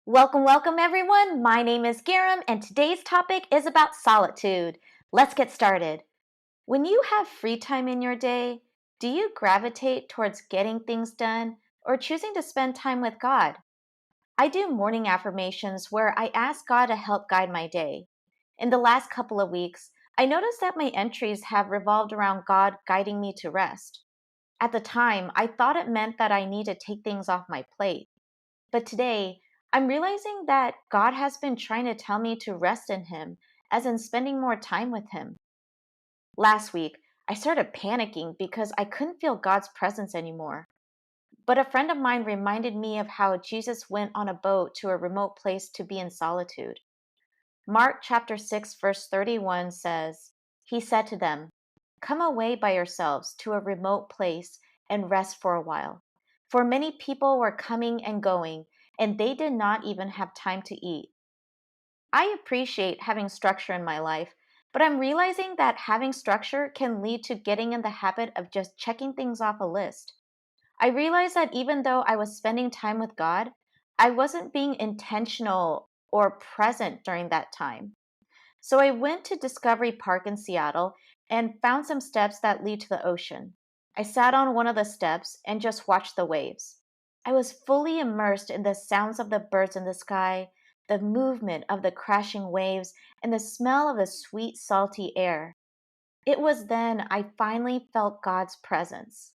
Welcome everyone. My name is Garam and today's topic is about solitude. Let's get started. When you have free time in your day, do you gravitate towards getting things done or choosing to spend time with God? I do morning affirmations where I ask God to help guide my day. In the last couple of weeks, I noticed that my entries have revolved around God guiding me to rest. At the time, I thought it meant that I need to take things off my plate. But today, I'm realizing that God has been trying to tell me to rest in Him, as in spending more time with Him. Last week, I started panicking because I couldn't feel God's presence anymore. But a friend of mine reminded me of how Jesus went on a boat to a remote place to be in solitude. Mark chapter 6 verse 31 says, "He said to them, 'Come away by yourselves to a remote place and rest for a while.' For many people were coming and going, and they did not even have time to eat." I appreciate having structure in my life, but I'm realizing that having structure can lead to getting in the habit of just checking things off a list. I realized that even though I was spending time with God, I wasn't being intentional or present during that time. So I went to Discovery Park in Seattle and found some steps that lead to the ocean. I sat on one of the steps and just watched the waves. I was fully immersed in the sounds of the birds in the sky, the movement of the crashing waves, and the smell of the sweet, salty air. It was then I finally felt God's presence.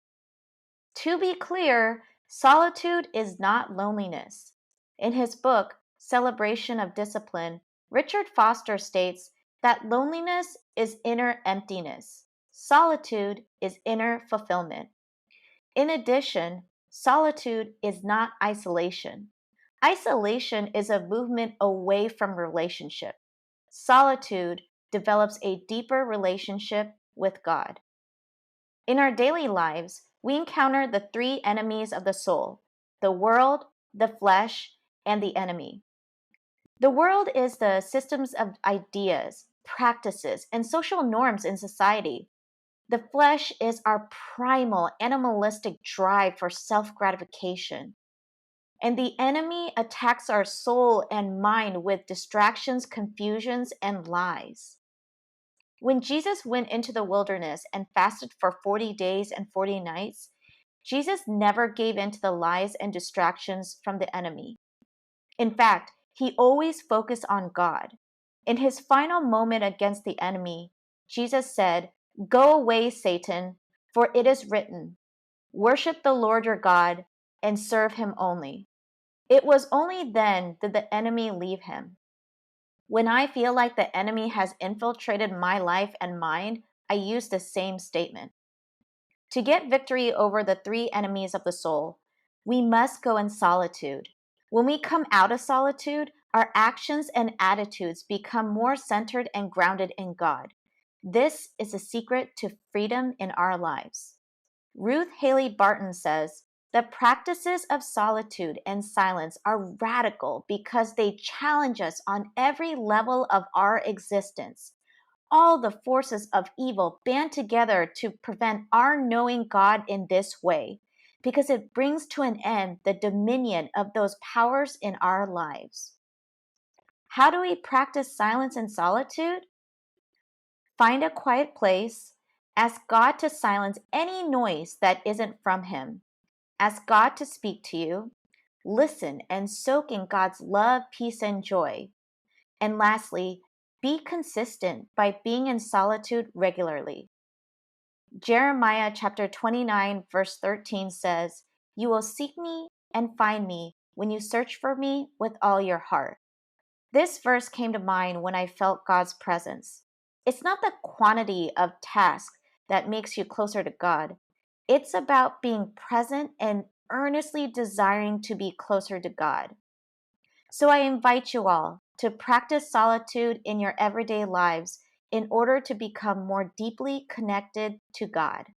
To be clear, solitude is not loneliness. In his book, Celebration of Discipline, Richard Foster states that loneliness is inner emptiness. Solitude is inner fulfillment. In addition, solitude is not isolation. Isolation is a movement away from relationship. Solitude develops a deeper relationship with God. In our daily lives, we encounter the three enemies of the soul: the world, the flesh, and the enemy. The world is the systems of ideas, practices, and social norms in society. The flesh is our primal animalistic drive for self gratification. And the enemy attacks our soul and mind with distractions, confusions, and lies. When Jesus went into the wilderness and fasted for 40 days and 40 nights, Jesus never gave in to the lies and distractions from the enemy. In fact, he always focused on God. In his final moment against the enemy, Jesus said, "Go away, Satan, for it is written, 'Worship the Lord your God and serve him only.'" It was only then did the enemy leave him. When I feel like the enemy has infiltrated my life and mind, I use the same statement. To get victory over the three enemies of the soul, we must go in solitude. When we come out of solitude, our actions and attitudes become more centered and grounded in God. This is the secret to freedom in our lives. Ruth Haley Barton says, "The practices of solitude and silence are radical because they challenge us on every level of our existence. All the forces of evil band together to prevent our knowing God in this way, because it brings to an end the dominion of those powers in our lives." How do we practice silence and solitude? Find a quiet place. Ask God to silence any noise that isn't from Him. Ask God to speak to you. Listen and soak in God's love, peace, and joy. And lastly, be consistent by being in solitude regularly. Jeremiah chapter 29 verse 13 says, "You will seek me and find me when you search for me with all your heart." This verse came to mind when I felt God's presence. It's not the quantity of tasks that makes you closer to God. It's about being present and earnestly desiring to be closer to God. So I invite you all to practice solitude in your everyday lives in order to become more deeply connected to God.